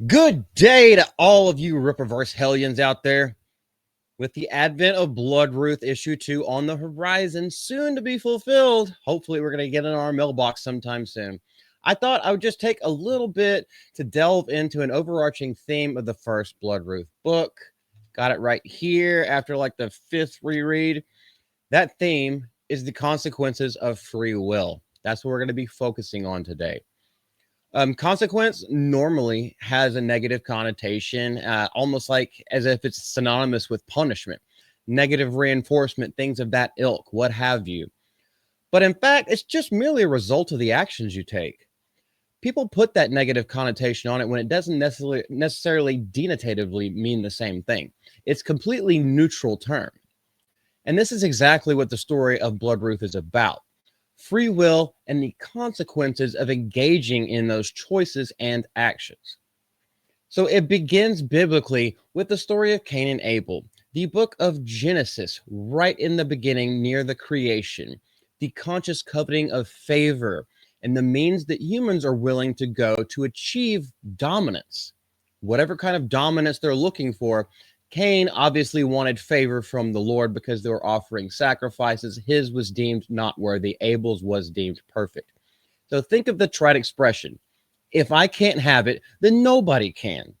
Good day to all of you Rippaverse Hellions out there. With the advent of Bloodruth issue 2 on the horizon, soon to be fulfilled, hopefully we're going to get in our mailbox sometime soon. I thought I would just take a little bit to delve into an overarching theme of the first Bloodruth book. Got it right here after like the 5th reread. That theme is the consequences of free will. That's what we're going to be focusing on today. Consequence normally has a negative connotation, almost like as if it's synonymous with punishment, negative reinforcement, things of that ilk, what have you. But in fact, it's just merely a result of the actions you take. People put that negative connotation on it when it doesn't necessarily denotatively mean the same thing. It's completely neutral term. And this is exactly what the story of Bloodruth is about. Free will and the consequences of engaging in those choices and actions. So it begins biblically with the story of Cain and Abel, the book of Genesis, right in the beginning near the creation, the conscious coveting of favor, and the means that humans are willing to go to achieve dominance. Whatever kind of dominance they're looking for, Cain obviously wanted favor from the Lord because they were offering sacrifices. His was deemed not worthy. Abel's was deemed perfect. So think of the trite expression, if I can't have it, then nobody can.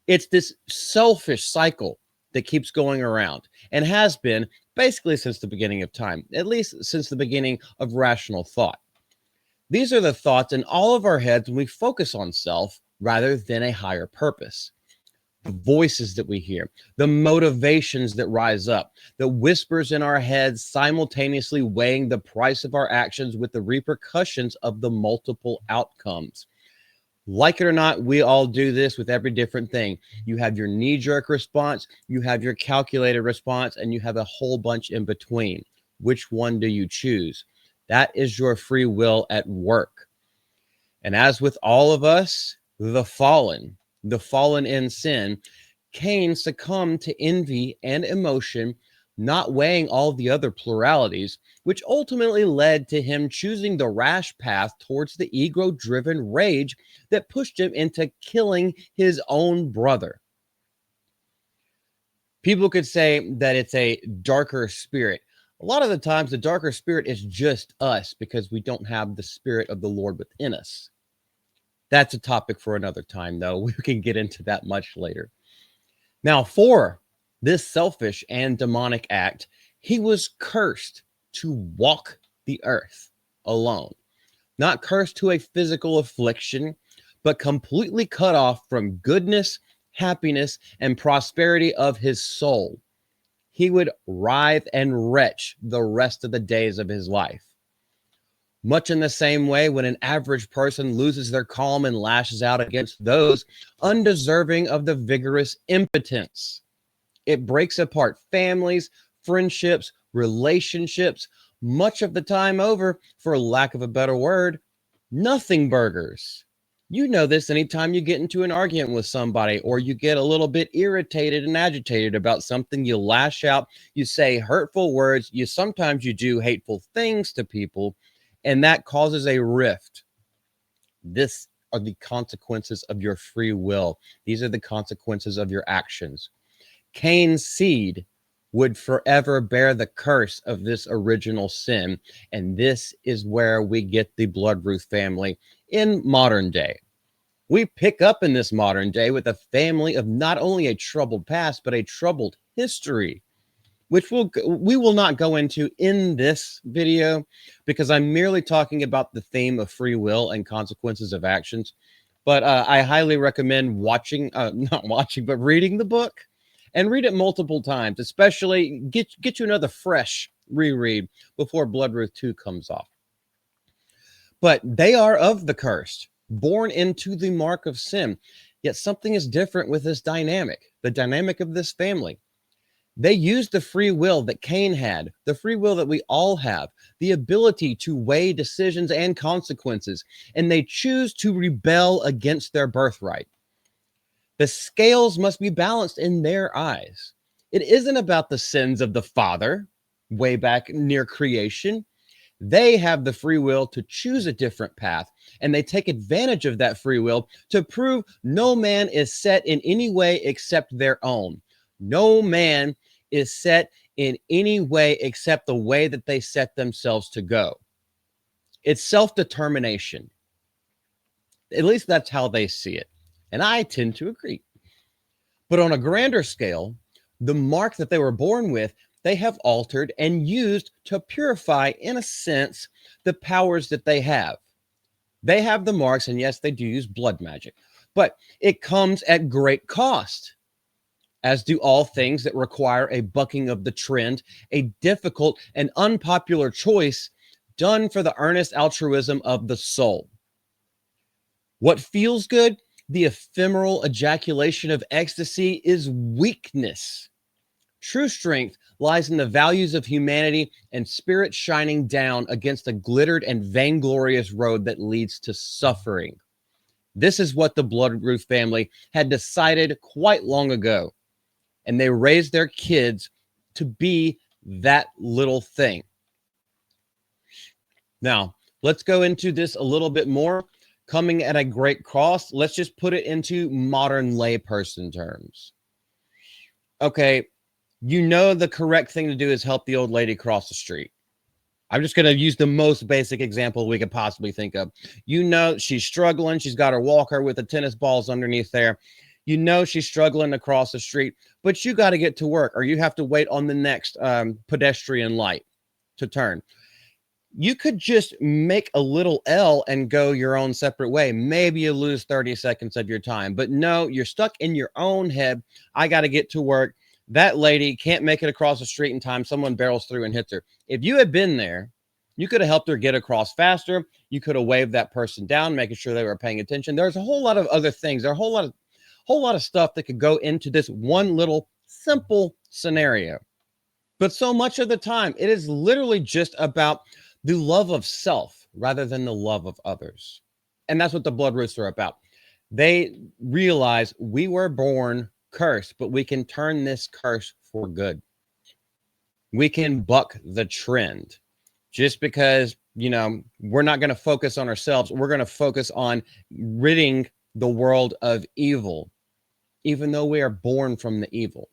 It's this selfish cycle that keeps going around and has been basically since the beginning of time, at least since the beginning of rational thought. These are the thoughts in all of our heads when we focus on self rather than a higher purpose. The voices that we hear, the motivations that rise up, the whispers in our heads simultaneously weighing the price of our actions with the repercussions of the multiple outcomes. Like it or not, we all do this with every different thing. You have your knee-jerk response, you have your calculated response, and you have a whole bunch in between. Which one do you choose? That is your free will at work. And as with all of us, the fallen in sin, Cain succumbed to envy and emotion, not weighing all the other pluralities, which ultimately led to him choosing the rash path towards the ego-driven rage that pushed him into killing his own brother. People could say that it's a darker spirit. A lot of the times, the darker spirit is just us because we don't have the spirit of the Lord within us. That's a topic for another time, though. We can get into that much later. Now, for this selfish and demonic act, he was cursed to walk the earth alone. Not cursed to a physical affliction, but completely cut off from goodness, happiness, and prosperity of his soul. He would writhe and retch the rest of the days of his life. Much in the same way, when an average person loses their calm and lashes out against those undeserving of the vigorous impotence, it breaks apart families, friendships, relationships, much of the time over, for lack of a better word, nothing burgers. You know this anytime you get into an argument with somebody or you get a little bit irritated and agitated about something, you lash out, you say hurtful words, sometimes you do hateful things to people, and that causes a rift. This are the consequences of your free will. These are the consequences of your actions. Cain's seed would forever bear the curse of this original sin, and this is where we get the Bloodruth family in modern day. We pick up in this modern day with a family of not only a troubled past, but a troubled history, which we will not go into in this video because I'm merely talking about the theme of free will and consequences of actions. But I highly recommend not watching, but reading the book, and read it multiple times, especially get you another fresh reread before Bloodruth 2 comes off. But they are of the cursed, born into the mark of sin. Yet something is different with this dynamic, the dynamic of this family. They used the free will that Cain had, the free will that we all have, the ability to weigh decisions and consequences, and they choose to rebel against their birthright. The scales must be balanced in their eyes. It isn't about the sins of the father way back near creation. They have the free will to choose a different path, and they take advantage of that free will to prove no man is set in any way except their own. No man is set in any way except the way that they set themselves to go. It's self-determination. At least that's how they see it. And I tend to agree. But on a grander scale, the mark that they were born with, they have altered and used to purify, in a sense, the powers that they have. They have the marks, and yes, they do use blood magic, but it comes at great cost, as do all things that require a bucking of the trend, a difficult and unpopular choice done for the earnest altruism of the soul. What feels good, the ephemeral ejaculation of ecstasy, is weakness. True strength lies in the values of humanity and spirit shining down against the glittered and vainglorious road that leads to suffering. This is what the Bloodruth family had decided quite long ago, and they raised their kids to be that little thing. Now, let's go into this a little bit more. Coming at a great cost, let's just put it into modern layperson terms. Okay, you know the correct thing to do is help the old lady cross the street. I'm just going to use the most basic example we could possibly think of. You know she's struggling. She's got her walker with the tennis balls underneath there. You know she's struggling to cross the street, but you got to get to work, or you have to wait on the next pedestrian light to turn. You could just make a little L and go your own separate way. Maybe you lose 30 seconds of your time, but no, you're stuck in your own head. I got to get to work. That lady can't make it across the street in time. Someone barrels through and hits her. If you had been there, you could have helped her get across faster. You could have waved that person down, making sure they were paying attention. There's a whole lot of other things. There's a whole lot of stuff that could go into this one little simple scenario. But so much of the time, it is literally just about the love of self rather than the love of others. And that's what the Bloodruths are about. They realize we were born cursed, but we can turn this curse for good. We can buck the trend. Just because, we're not going to focus on ourselves, we're going to focus on ridding the world of evil, even though we are born from the evil.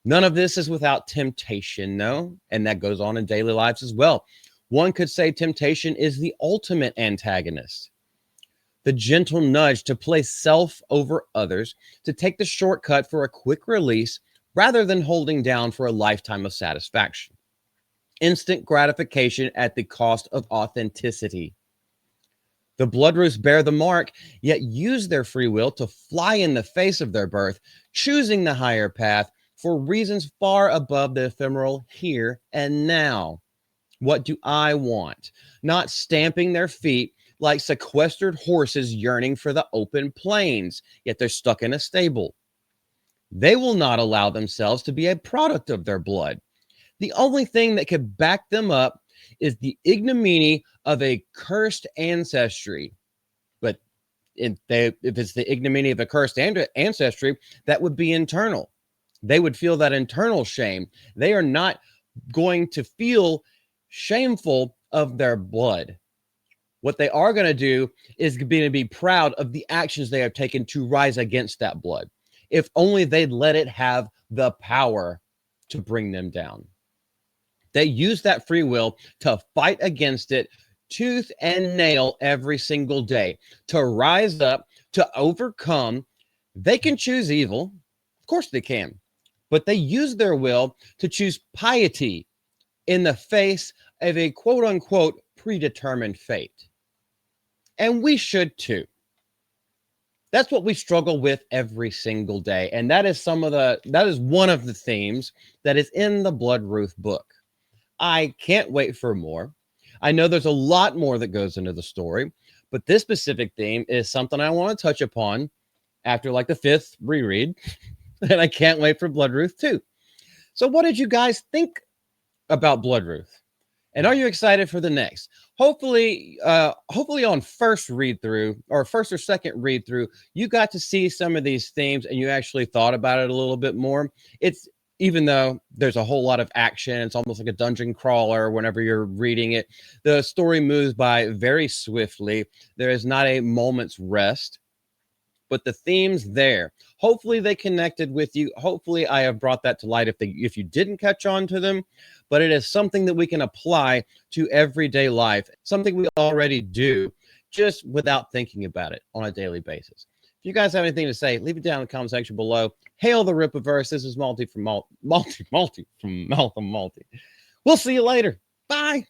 None of this is without temptation, no? And that goes on in daily lives as well. One could say temptation is the ultimate antagonist. The gentle nudge to place self over others, to take the shortcut for a quick release rather than holding down for a lifetime of satisfaction. Instant gratification at the cost of authenticity. The Bloodruths bear the mark, yet use their free will to fly in the face of their birth, choosing the higher path for reasons far above the ephemeral here and now. What do I want? Not stamping their feet like sequestered horses yearning for the open plains, yet they're stuck in a stable. They will not allow themselves to be a product of their blood. The only thing that could back them up is the ignominy of a cursed ancestry. But if it's the ignominy of a cursed ancestry, that would be internal. They would feel that internal shame. They are not going to feel shameful of their blood. What they are going to do is be proud of the actions they have taken to rise against that blood. If only they'd let it have the power to bring them down. They use that free will to fight against it tooth and nail every single day, to rise up, to overcome. They can choose evil. Of course they can. But they use their will to choose piety in the face of a quote unquote predetermined fate. And we should too. That's what we struggle with every single day. And that is one of the themes that is in the Bloodruth book. I can't wait for more. I know there's a lot more that goes into the story, but this specific theme is something I want to touch upon after like the 5th reread. And I can't wait for Bloodruth too. So what did you guys think about Bloodruth? And are you excited for the next? Hopefully on first read through or first or second read through, you got to see some of these themes and you actually thought about it a little bit more. It's even though there's a whole lot of action, it's almost like a dungeon crawler whenever you're reading it. The story moves by very swiftly. There is not a moment's rest, but the themes there, hopefully they connected with you. Hopefully I have brought that to light if you didn't catch on to them, but it is something that we can apply to everyday life, something we already do just without thinking about it on a daily basis. If you guys have anything to say, leave it down in the comment section below. Hail the Rippaverse. This is Malty from Malty from Malcolm Malty. We'll see you later. Bye.